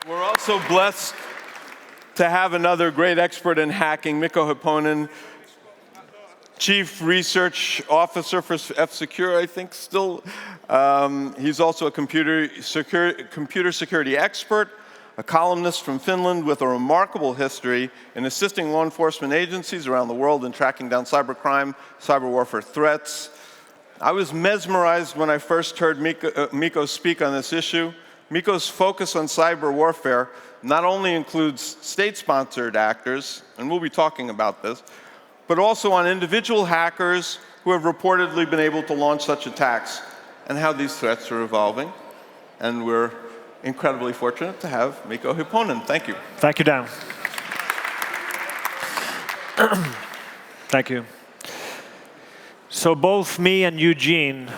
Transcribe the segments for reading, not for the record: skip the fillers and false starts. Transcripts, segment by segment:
We're also blessed to have another great expert in hacking, Mikko Hypponen, Chief Research Officer for F-Secure, I think still. He's also a computer security expert, a columnist from Finland with a remarkable history in assisting law enforcement agencies around the world in tracking down cybercrime, cyber warfare threats. I was mesmerized when I first heard Mikko speak on this issue. Mikko's focus on cyber warfare not only includes state-sponsored actors, and we'll be talking about this, but also on individual hackers who have reportedly been able to launch such attacks and how these threats are evolving. And we're incredibly fortunate to have Mikko Hypponen. Thank you. Thank you, Dan. Thank you. So both me and Eugene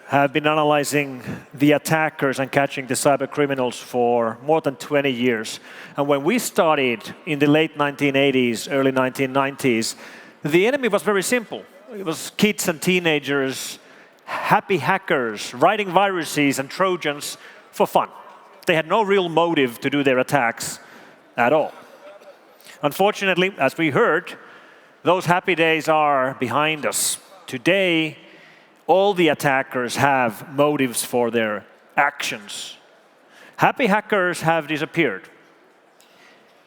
have been analyzing the attackers and catching the cyber criminals for more than 20 years. And when we started in the late 1980s, early 1990s, the enemy was very simple. It was kids and teenagers, happy hackers, writing viruses and Trojans for fun. They had no real motive to do their attacks at all. Unfortunately, as we heard, those happy days are behind us. Today, all the attackers have motives for their actions. Happy hackers have disappeared.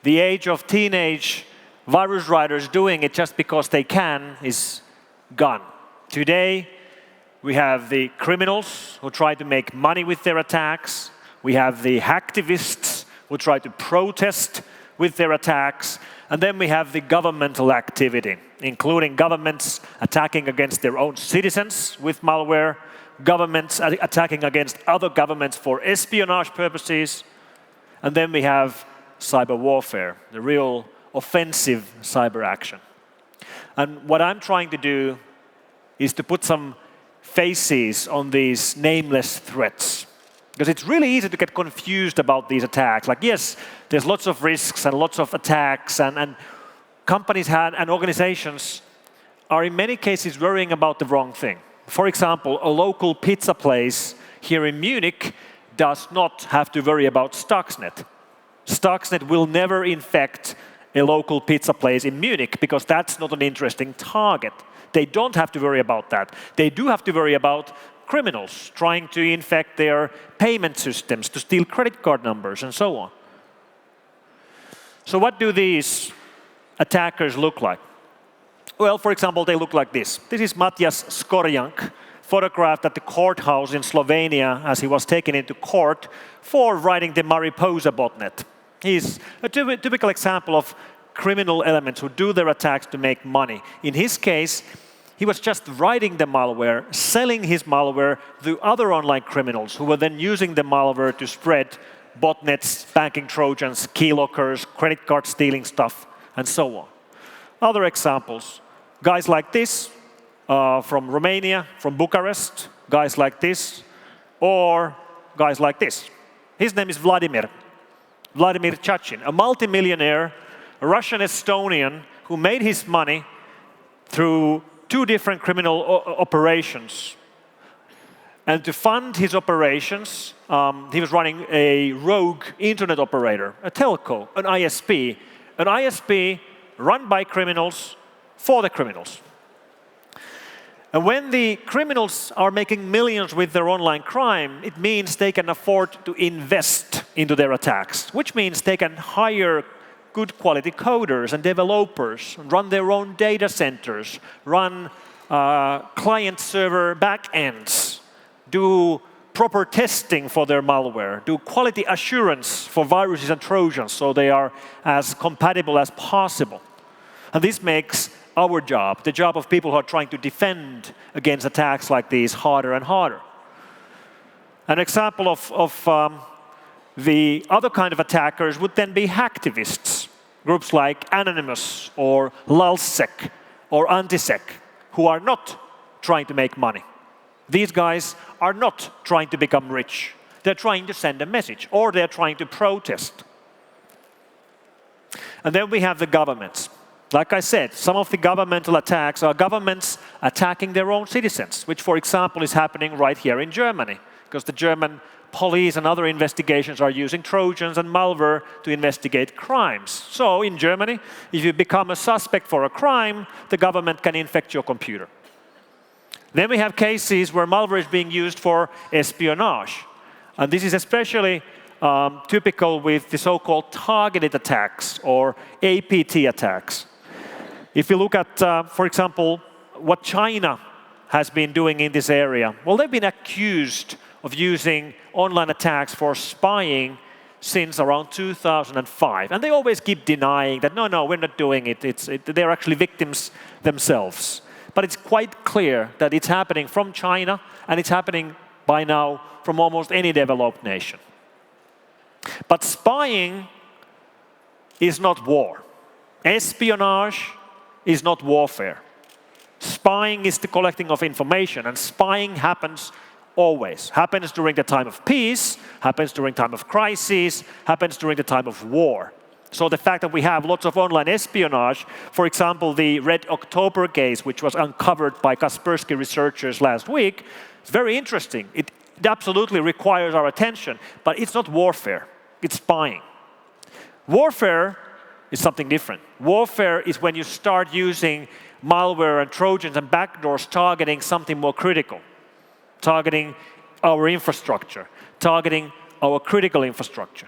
The age of teenage virus writers doing it just because they can is gone. Today, we have the criminals who try to make money with their attacks. We have the hacktivists who try to protest with their attacks. And then we have the governmental activity, including governments attacking against their own citizens with malware, governments attacking against other governments for espionage purposes. And then we have cyber warfare, the real offensive cyber action. And what I'm trying to do is to put some faces on these nameless threats. Because it's really easy to get confused about these attacks. Like, yes, there's lots of risks and lots of attacks, and companies and organizations are in many cases worrying about the wrong thing. For example, a local pizza place here in Munich does not have to worry about Stuxnet. Stuxnet will never infect a local pizza place in Munich because that's not an interesting target. They don't have to worry about that. They do have to worry about criminals trying to infect their payment systems to steal credit card numbers and so on. So what do these attackers look like? Well, for example, they look like this. This is Matjas Skorjank, photographed at the courthouse in Slovenia as he was taken into court for writing the Mariposa botnet. He's a typical example of criminal elements who do their attacks to make money. In his case, he was just writing the malware, selling his malware to other online criminals who were then using the malware to spread botnets, banking Trojans, keyloggers, credit card stealing stuff, and so on. Other examples, guys like this from Romania, from Bucharest, guys like this, or guys like this. His name is Vladimir Chachin, a multimillionaire, a Russian Estonian who made his money through 2 different criminal operations. And to fund his operations, he was running a rogue internet operator, a telco, an ISP run by criminals for the criminals. And when the criminals are making millions with their online crime, it means they can afford to invest into their attacks, which means they can hire good quality coders and developers, run their own data centers, run client-server backends, do proper testing for their malware, do quality assurance for viruses and Trojans so they are as compatible as possible. And this makes our job, the job of people who are trying to defend against attacks like these, harder and harder. An example of the other kind of attackers would then be hacktivists, groups like Anonymous or LulzSec or Antisec, who are not trying to make money. These guys are not trying to become rich. They're trying to send a message, or they're trying to protest. And then we have the governments. Like I said, some of the governmental attacks are governments attacking their own citizens, which, for example, is happening right here in Germany, because the German police and other investigations are using Trojans and malware to investigate crimes. So in Germany, if you become a suspect for a crime, the government can infect your computer. Then we have cases where malware is being used for espionage. And this is especially typical with the so-called targeted attacks or APT attacks. If you look at, for example, what China has been doing in this area, well, they've been accused of using online attacks for spying since around 2005. And they always keep denying that, no, we're not doing it. They're actually victims themselves. But it's quite clear that it's happening from China, and it's happening by now from almost any developed nation. But spying is not war. Espionage is not warfare. Spying is the collecting of information, and spying happens always. Happens during the time of peace, happens during time of crisis, happens during the time of war. So the fact that we have lots of online espionage, for example, the Red October case, which was uncovered by Kaspersky researchers last week, is very interesting. It absolutely requires our attention, but it's not warfare, it's spying. Warfare is something different. Warfare is when you start using malware and Trojans and backdoors targeting something more critical, targeting our infrastructure, targeting our critical infrastructure.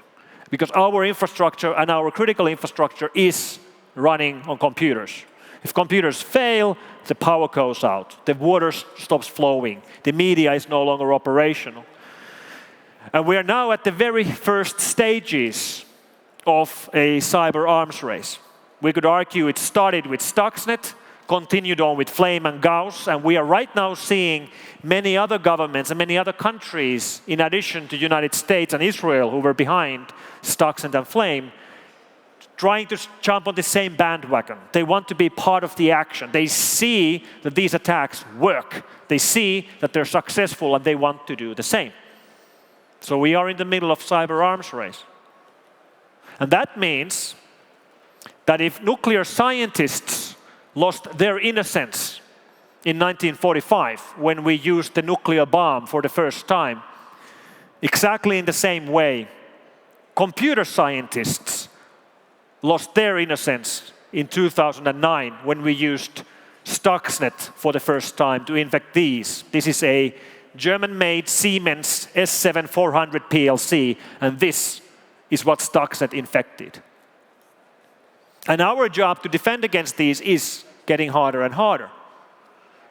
Because our infrastructure and our critical infrastructure is running on computers. If computers fail, the power goes out, the water stops flowing, the media is no longer operational. And we are now at the very first stages of a cyber arms race. We could argue it started with Stuxnet, continued on with Flame and Gauss, and we are right now seeing many other governments and many other countries, in addition to the United States and Israel, who were behind Stuxnet and Flame, trying to jump on the same bandwagon. They want to be part of the action. They see that these attacks work. They see that they're successful, and they want to do the same. So we are in the middle of cyber arms race. And that means that if nuclear scientists lost their innocence in 1945 when we used the nuclear bomb for the first time, exactly in the same way, computer scientists lost their innocence in 2009 when we used Stuxnet for the first time to infect these. This is a German-made Siemens S7400 PLC, and this is what Stuxnet infected. And our job to defend against these is getting harder and harder.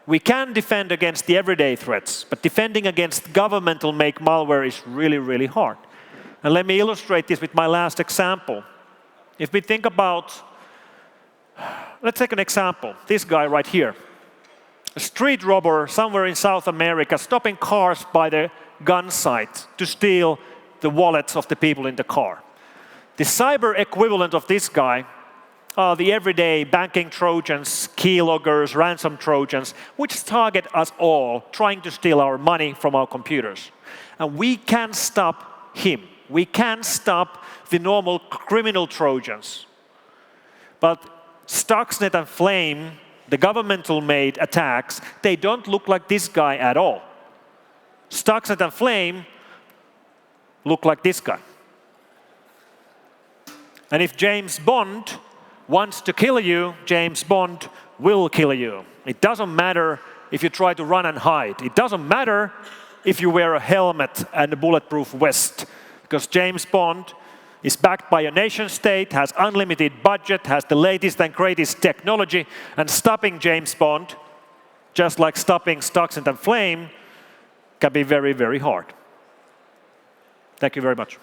We can defend against the everyday threats, but defending against governmental-make malware is really, really hard. And let me illustrate this with my last example. If we think about, let's take an example, this guy right here. A street robber somewhere in South America stopping cars by the gun site to steal the wallets of the people in the car. The cyber equivalent of this guy are the everyday banking Trojans, keyloggers, ransom Trojans, which target us all, trying to steal our money from our computers. And we can stop him. We can stop the normal criminal Trojans. But Stuxnet and Flame, the governmental-made attacks, they don't look like this guy at all. Stuxnet and Flame look like this guy. And if James Bond wants to kill you, James Bond will kill you. It doesn't matter if you try to run and hide. It doesn't matter if you wear a helmet and a bulletproof vest, because James Bond is backed by a nation state, has unlimited budget, has the latest and greatest technology, and stopping James Bond, just like stopping Stuxnet and Flame, can be very, very hard. Thank you very much.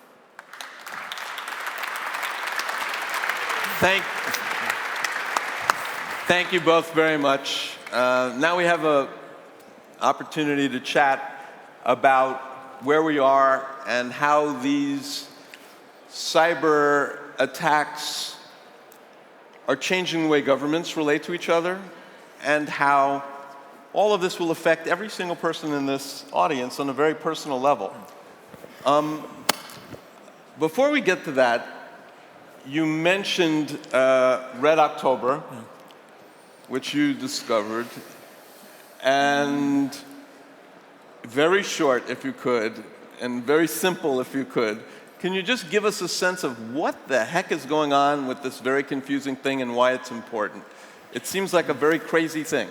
Thank you both very much. Now we have an opportunity to chat about where we are and how these cyber attacks are changing the way governments relate to each other, and how all of this will affect every single person in this audience on a very personal level. Before we get to that, you mentioned Red October, which you discovered, and very short, if you could, and very simple if you could, can you just give us a sense of what the heck is going on with this very confusing thing and why it's important? It seems like a very crazy thing.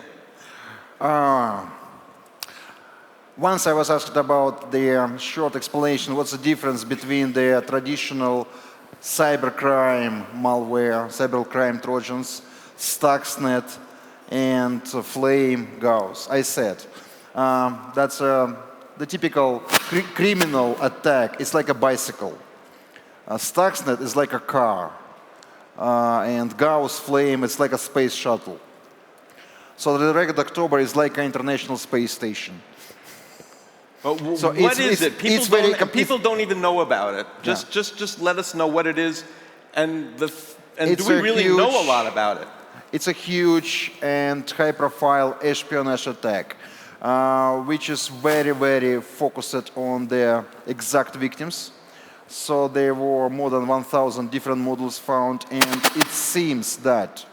Once I was asked about the short explanation, what's the difference between the traditional cybercrime malware, cybercrime trojans, Stuxnet, and Flame Gauss. I said, that's the typical criminal attack. It's like a bicycle. Stuxnet is like a car. And Gauss Flame is like a space shuttle. So the Red October is like an international space station. So what is it? People don't even know about it. Just let us know what it is, and do we really know a lot about it? It's a huge and high-profile espionage attack, which is very, very focused on the exact victims. So there were more than 1,000 different models found, and it seems that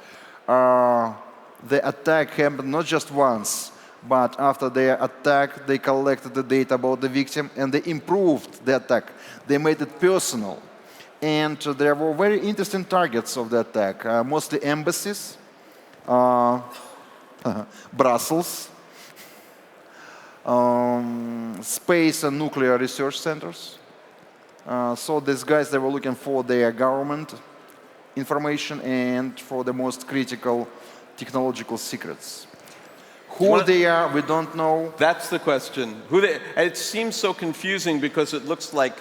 the attack happened not just once, but after their attack, they collected the data about the victim and they improved the attack. They made it personal. And there were very interesting targets of the attack, mostly embassies, Brussels, space and nuclear research centers. So these guys, they were looking for their government information and for the most critical technological secrets. Who they are, we don't know. That's the question. It seems so confusing because it looks like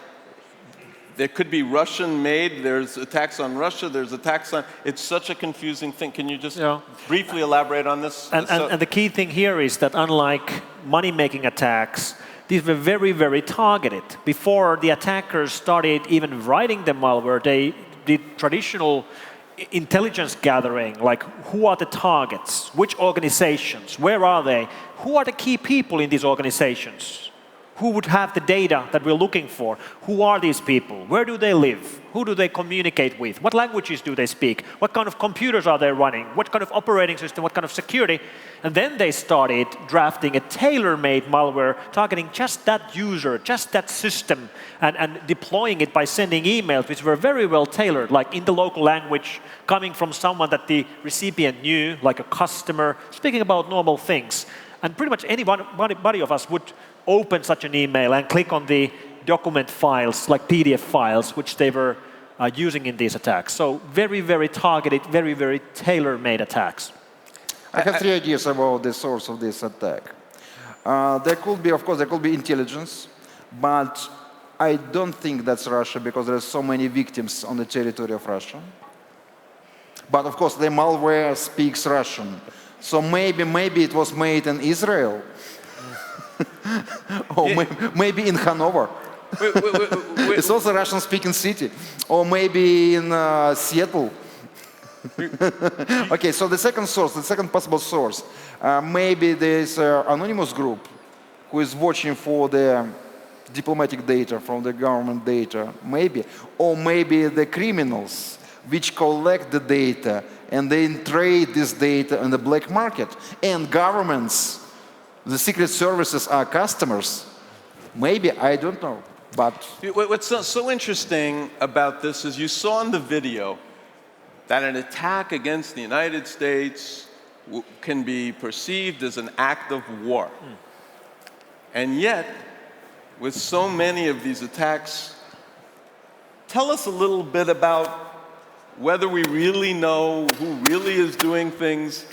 there could be Russian-made. There's attacks on Russia. There's attacks on. It's such a confusing thing. Can you just briefly elaborate on this? And the key thing here is that unlike money-making attacks, these were very, very targeted. Before the attackers started even writing the malware, they did traditional intelligence gathering, like who are the targets, which organizations, where are they, who are the key people in these organizations, who would have the data that we're looking for, who are these people, where do they live, who do they communicate with, what languages do they speak, what kind of computers are they running, what kind of operating system, what kind of security, and then they started drafting a tailor-made malware targeting just that user, just that system, and deploying it by sending emails which were very well tailored, like in the local language, coming from someone that the recipient knew, like a customer, speaking about normal things. And pretty much anybody of us would open such an email and click on the document files, like PDF files, which they were using in these attacks. So very, very targeted, very, very tailor-made attacks. I have three ideas about the source of this attack. There could be, of course, there could be intelligence, but I don't think that's Russia because there are so many victims on the territory of Russia. But of course, the malware speaks Russian. So maybe it was made in Israel, or maybe in Hanover. It's also a Russian-speaking city, or maybe in Seattle. Okay, so the second source, the second possible source, maybe there's an anonymous group who is watching for the diplomatic data from the government data, maybe, or maybe the criminals which collect the data and then trade this data in the black market. And governments, the secret services are customers. Maybe, I don't know, but... What's so interesting about this is you saw in the video that an attack against the United States can be perceived as an act of war. And yet, with so many of these attacks, tell us a little bit about whether we really know who really is doing things.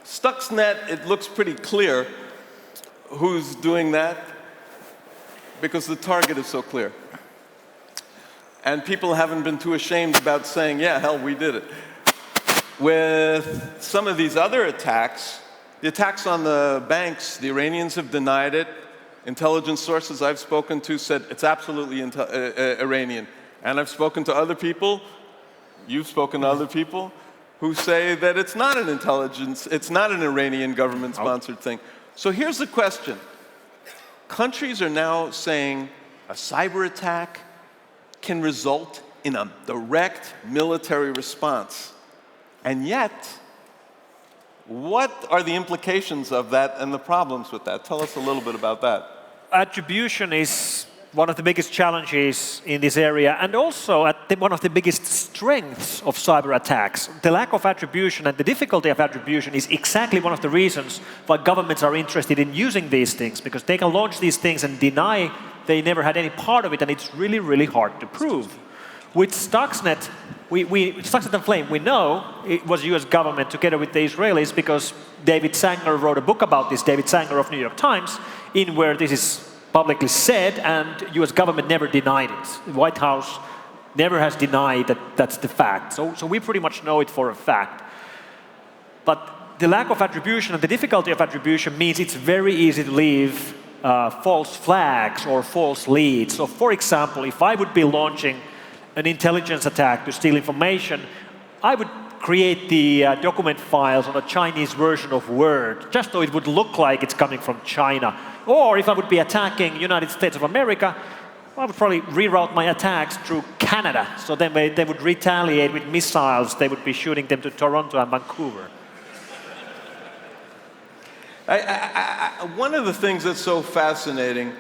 Stuxnet, it looks pretty clear who's doing that because the target is so clear. And people haven't been too ashamed about saying, yeah, hell, we did it. With some of these other attacks, the attacks on the banks, the Iranians have denied it. Intelligence sources I've spoken to said it's absolutely Iranian. And I've spoken to other people, you've spoken to other people, who say that it's not an intelligence, it's not an Iranian government-sponsored thing. So here's the question. Countries are now saying a cyber attack can result in a direct military response. And yet, what are the implications of that and the problems with that? Tell us a little bit about that. Attribution is one of the biggest challenges in this area, and also one of the biggest strengths of cyber attacks. The lack of attribution and the difficulty of attribution is exactly one of the reasons why governments are interested in using these things, because they can launch these things and deny they never had any part of it, and it's really, really hard to prove. With Stuxnet, Stuxnet and Flame, we know it was US government together with the Israelis, because David Sanger wrote a book about this, David Sanger of New York Times, in where this is publicly said, and US government never denied it. The White House never has denied that that's the fact. So we pretty much know it for a fact. But the lack of attribution and the difficulty of attribution means it's very easy to leave false flags or false leads. So for example, if I would be launching an intelligence attack to steal information, I would create the document files on a Chinese version of Word, just so it would look like it's coming from China. Or if I would be attacking United States of America, I would probably reroute my attacks through Canada. So then they would retaliate with missiles. They would be shooting them to Toronto and Vancouver. One of the things that's so fascinating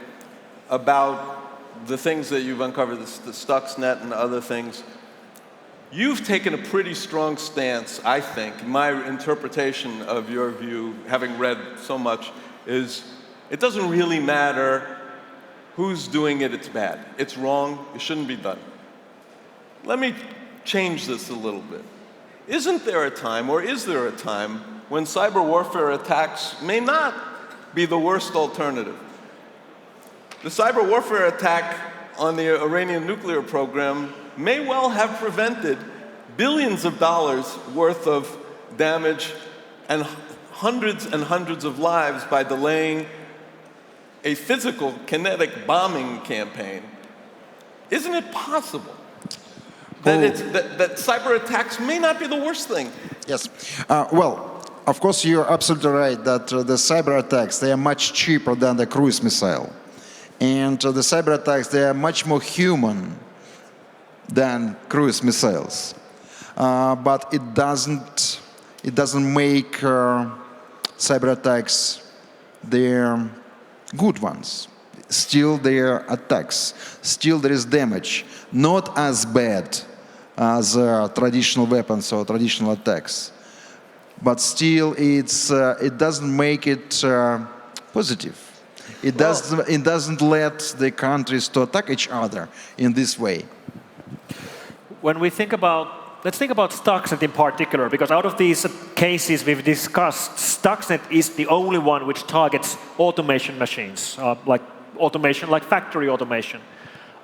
about the things that you've uncovered, the Stuxnet and other things, you've taken a pretty strong stance, I think. My interpretation of your view, having read so much, is it doesn't really matter who's doing it, it's bad. It's wrong, it shouldn't be done. Let me change this a little bit. Isn't there a time, or is there a time, when cyber warfare attacks may not be the worst alternative? The cyber warfare attack on the Iranian nuclear program may well have prevented billions of dollars worth of damage and hundreds of lives by delaying a physical kinetic bombing campaign. Isn't it possible that cyber attacks may not be the worst thing? Yes. Well, of course, you're absolutely right that the cyber attacks, they are much cheaper than the cruise missile. And the cyber attacks, they are much more human than cruise missiles. But it doesn't make cyber attacks their good ones. Still there are attacks. Still there is damage. Not as bad as traditional weapons or traditional attacks. But still it doesn't make it positive. It doesn't let the countries to attack each other in this way. When we think about, let's think about Stuxnet in particular, because out of these cases we've discussed, Stuxnet is the only one which targets automation machines, like factory automation.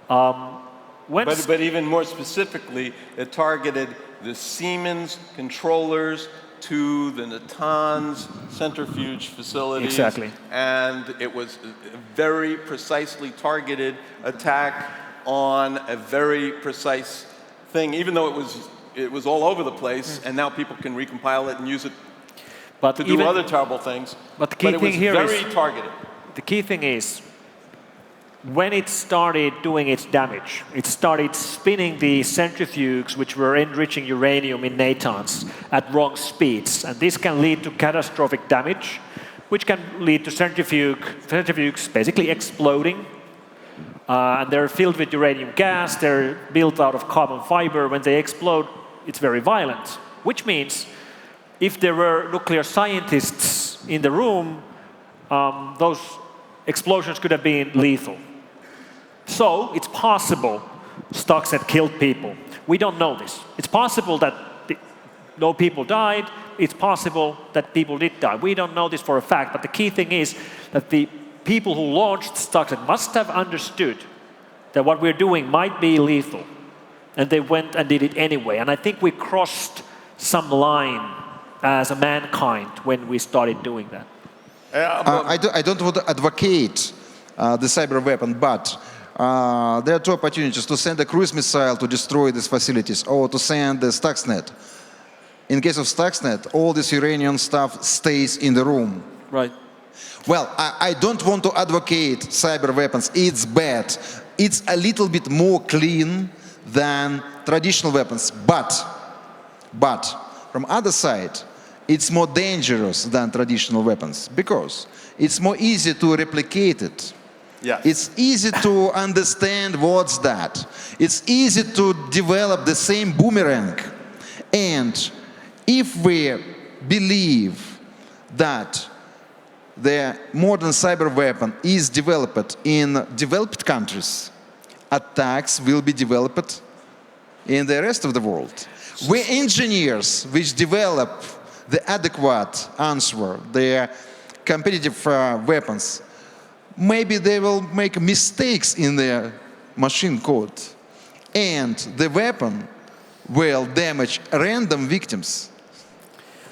But even more specifically, it targeted the Siemens controllers to the Natanz centrifuge facilities. Exactly. And it was a very precisely targeted attack on a very precise thing, even though it was all over the place, and now people can recompile it and use it to do other terrible things. But the key thing here is very targeted. The key thing is, when it started doing its damage, it started spinning the centrifuges which were enriching uranium in Natanz at wrong speeds. And this can lead to catastrophic damage, which can lead to centrifuges basically exploding. And they're filled with uranium gas, they're built out of carbon fiber. When they explode, it's very violent. Which means, if there were nuclear scientists in the room, those explosions could have been lethal. So it's possible Stuxnet killed people. We don't know this. It's possible that no people died. It's possible that people did die. We don't know this for a fact, but the key thing is that the people who launched Stuxnet must have understood that what we're doing might be lethal, and they went and did it anyway. And I think we crossed some line as a mankind when we started doing that. I don't want to advocate the cyber weapon, but there are two opportunities: to send a cruise missile to destroy these facilities, or to send the Stuxnet. In case of Stuxnet, all this uranium stuff stays in the room. Right. Well, I don't want to advocate cyber weapons. It's bad. It's a little bit more clean than traditional weapons, but from other side, it's more dangerous than traditional weapons because it's more easy to replicate it. Yes. It's easy to understand what's that. It's easy to develop the same boomerang. And if we believe that the modern cyber weapon is developed in developed countries, attacks will be developed in the rest of the world. We engineers which develop the adequate answer, the competitive weapons, maybe they will make mistakes in their machine code. And the weapon will damage random victims.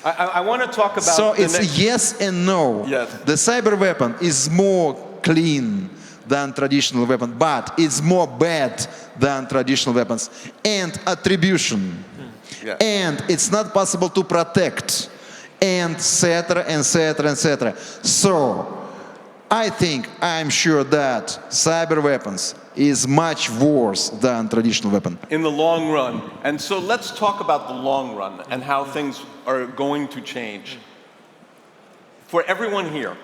I want to talk about. So it's yes and no. Yes. The cyber weapon is more clean than traditional weapon, but it's more bad than traditional weapons. And attribution. Yes. And it's not possible to protect. And etc. etc. etc. So I'm sure that cyber weapons is much worse than traditional weapon. In the long run. And so let's talk about the long run and how things are going to change. For everyone here,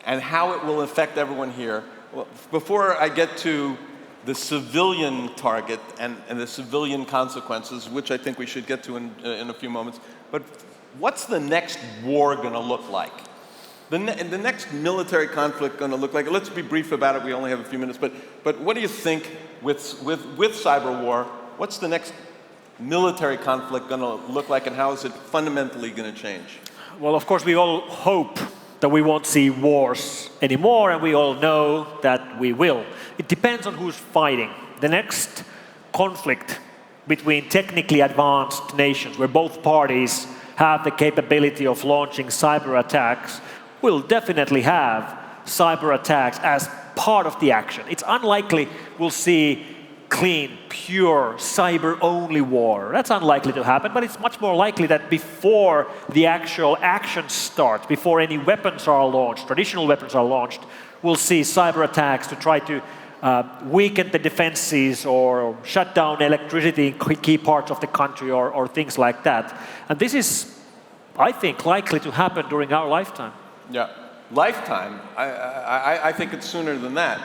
and how it will affect everyone here, well, before I get to the civilian target and the civilian consequences, which I think we should get to in a few moments, but what's the next war going to look like? The next military conflict going to look like? Let's be brief about it. We only have a few minutes. But what do you think with cyber war? What's the next military conflict going to look like, and how is it fundamentally going to change? Well, of course, we all hope that we won't see wars anymore, and we all know that we will. It depends on who's fighting. The next conflict between technically advanced nations, where both parties have the capability of launching cyber attacks, will definitely have cyber attacks as part of the action. It's unlikely we'll see clean, pure, cyber-only war. That's unlikely to happen, but it's much more likely that before the actual action starts, before any weapons are launched, traditional weapons are launched, we'll see cyber attacks to try to weaken the defenses or shut down electricity in key parts of the country or things like that. And this is, I think, likely to happen during our lifetime. Yeah, lifetime. I think it's sooner than that.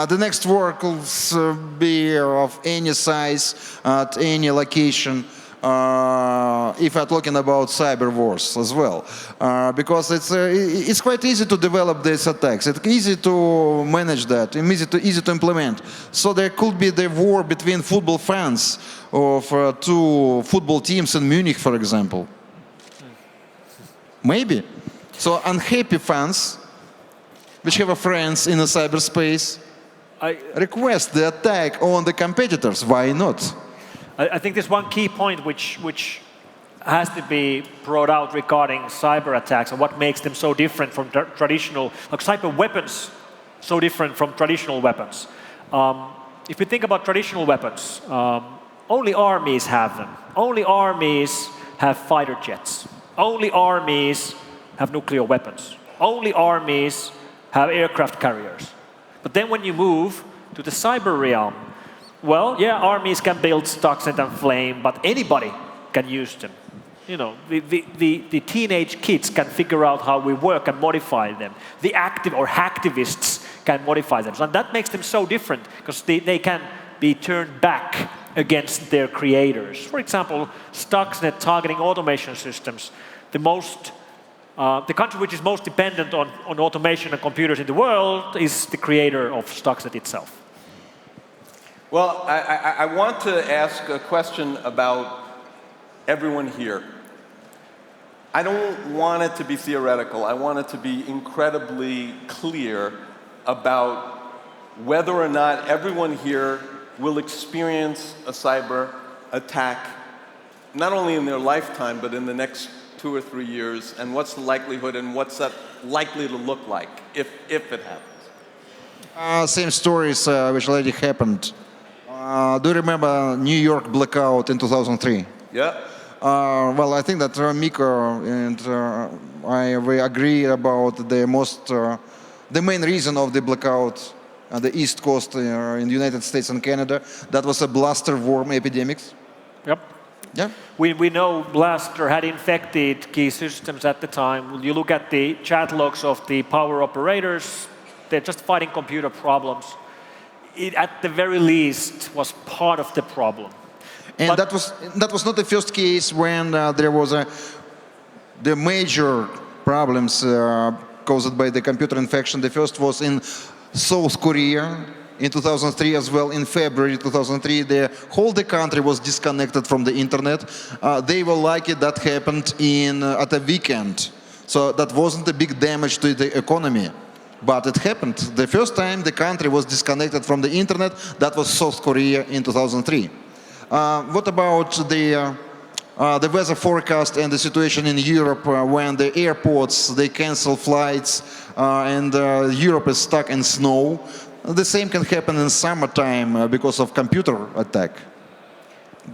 The next war could be of any size, at any location, if I'm talking about cyber wars as well. Because it's quite easy to develop these attacks. It's easy to manage that, easy to implement. So there could be the war between football fans of two football teams in Munich, for example. Maybe. So unhappy fans, which have friends in the cyberspace, request the attack on the competitors. Why not? I think there's one key point which has to be brought out regarding cyber attacks and what makes them so different from traditional, like cyber weapons, so different from traditional weapons. If you think about traditional weapons, only armies have them. Only armies have fighter jets. Only armies have nuclear weapons. Only armies have aircraft carriers. But then when you move to the cyber realm, well, yeah, armies can build Stuxnet and Flame, but anybody can use them. You know, the teenage kids can figure out how we work and modify them. The active or hacktivists can modify them. And that makes them so different because they can be turned back against their creators. For example, Stuxnet targeting automation systems. The country which is most dependent on automation and computers in the world is the creator of Stuxnet itself. Well, I want to ask a question about everyone here. I don't want it to be theoretical. I want it to be incredibly clear about whether or not everyone here will experience a cyber attack, not only in their lifetime, but in the next 2 or 3 years, and what's the likelihood and what's that likely to look like if it happens? Same stories which already happened. Do you remember New York blackout in 2003? Yeah. Well, I think that Mikko and we agree about the main reason of the blackout on the East Coast in the United States and Canada. That was a blaster worm epidemic. Yep. Yeah. We know Blaster had infected key systems at the time. You look at the chat logs of the power operators, they're just fighting computer problems. It, at the very least, was part of the problem. And But- that was not the first case when there was the major problems caused by the computer infection. The first was in South Korea in 2003 as well. In February 2003, the whole country was disconnected from the internet. They were lucky that happened at a weekend. So that wasn't a big damage to the economy. But it happened. The first time the country was disconnected from the internet, that was South Korea in 2003. What about the weather forecast and the situation in Europe when the airports, they cancel flights and Europe is stuck in snow? The same can happen in summertime because of computer attack.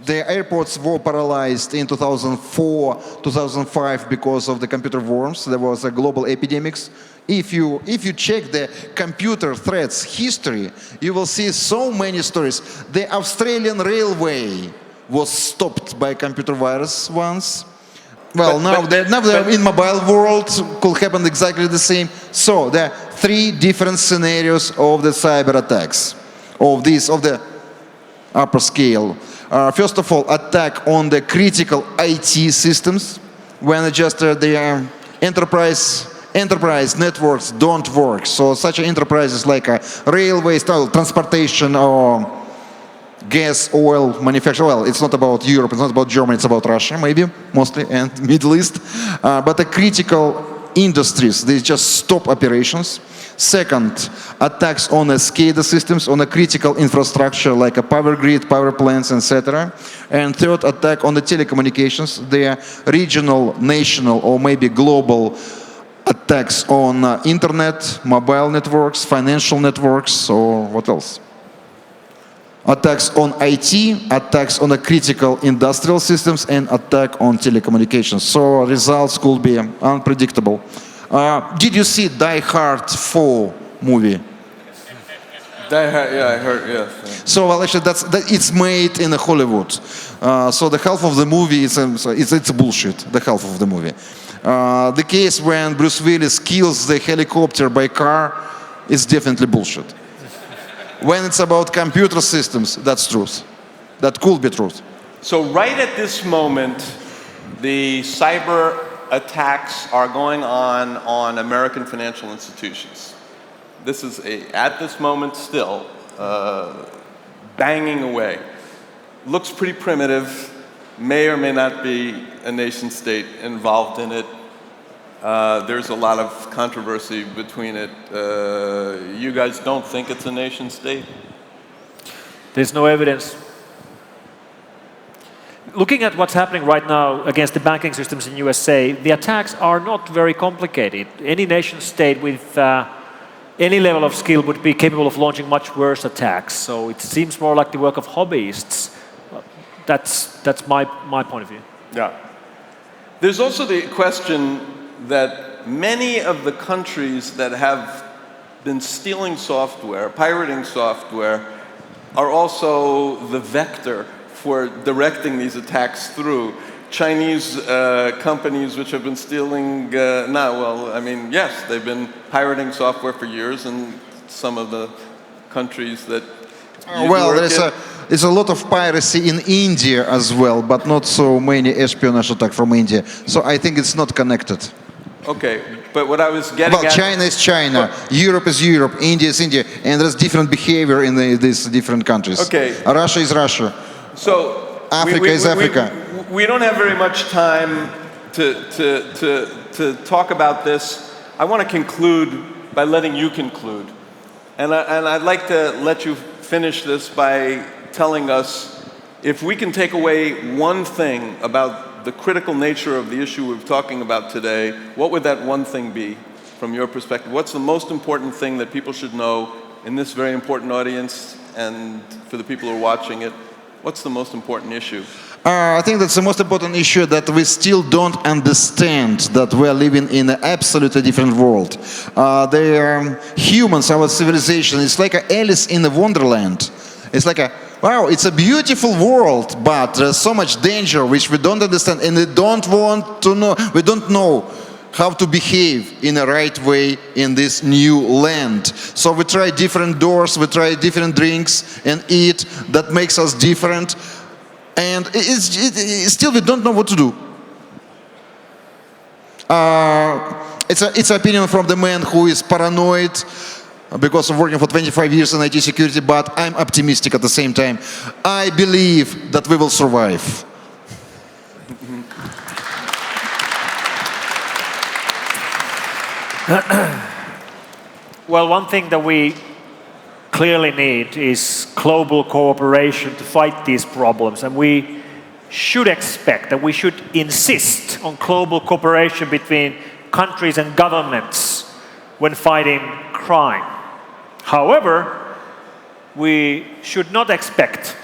The airports were paralyzed in 2004, 2005 because of the computer worms. There was a global epidemics. If you check the computer threats history, you will see so many stories. The Australian railway was stopped by computer virus once. Well, now they're in mobile world, could happen exactly the same. So there are 3 different scenarios of the cyber attacks, of the upper scale. First of all, attack on the critical IT systems, when just the enterprise networks don't work. So such enterprises like railways, transportation, or gas, oil manufacture. Well, it's not about Europe, it's not about Germany, it's about Russia, maybe, mostly, and Middle East. But the critical industries, they just stop operations. Second, attacks on the SCADA systems, on the critical infrastructure like a power grid, power plants, etc. And third, attack on the telecommunications, the regional, national, or maybe global attacks on internet, mobile networks, financial networks, or what else? Attacks on IT, attacks on the critical industrial systems, and attack on telecommunications. So results could be unpredictable. Did you see Die Hard 4 movie? Die Hard, yeah, I heard, yes. So well, actually, it's made in Hollywood. So the half of the movie it's bullshit. The half of the movie. The case when Bruce Willis kills the helicopter by car is definitely bullshit. When it's about computer systems, that's truth. That could be truth. So right at this moment, the cyber attacks are going on American financial institutions. This is at this moment still banging away. Looks pretty primitive, may or may not be a nation state involved in it. There's a lot of controversy between it. You guys don't think it's a nation state? There's no evidence. Looking at what's happening right now against the banking systems in USA, the attacks are not very complicated. Any nation state with any level of skill would be capable of launching much worse attacks. So it seems more like the work of hobbyists. That's my point of view. Yeah. There's also the question that many of the countries that have been stealing software, pirating software, are also the vector for directing these attacks through. Chinese companies which have been stealing, yes, they've been pirating software for years, and some of the countries that there's a lot of piracy in India as well, but not so many espionage attacks from India. So I think it's not connected. Okay, but what I was getting at... China is China, Europe is Europe, India is India, and there's different behavior in these different countries. Okay. Russia is Russia. So Africa is Africa. We don't have very much time to talk about this. I want to conclude by letting you conclude. And I'd like to let you finish this by telling us if we can take away one thing about the critical nature of the issue we're talking about today, what would that one thing be from your perspective? What's the most important thing that people should know in this very important audience and for the people who are watching it? What's the most important issue? I think that's the most important issue, that we still don't understand that we're living in an absolutely different world. The humans, our civilization, it's like Alice in the Wonderland. It's like wow, it's a beautiful world, but there's so much danger which we don't understand, and we don't want to know. We don't know how to behave in a right way in this new land. So we try different doors, we try different drinks and eat. That makes us different. And still we don't know what to do. It's an opinion from the man who is paranoid because of working for 25 years in IT security, but I'm optimistic at the same time. I believe that we will survive. Well, one thing that we clearly need is global cooperation to fight these problems, and we should expect that we should insist on global cooperation between countries and governments when fighting crime. However, we should not expect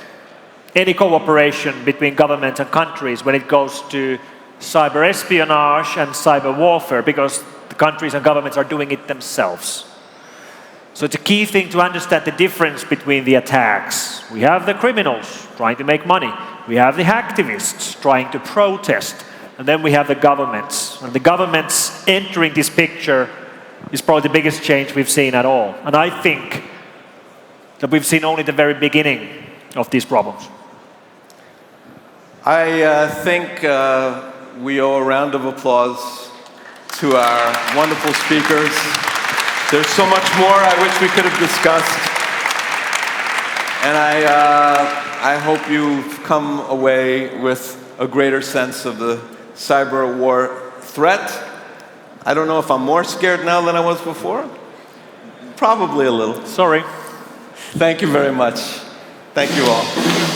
any cooperation between governments and countries when it goes to cyber espionage and cyber warfare, because the countries and governments are doing it themselves. So it's a key thing to understand the difference between the attacks. We have the criminals trying to make money. We have the activists trying to protest. And then we have the governments. And the governments entering this picture is probably the biggest change we've seen at all. And I think that we've seen only the very beginning of these problems. I think we owe a round of applause to our wonderful speakers. There's so much more I wish we could have discussed. And I hope you've come away with a greater sense of the cyber war threat. I don't know if I'm more scared now than I was before. Probably a little. Sorry. Thank you very much. Thank you all.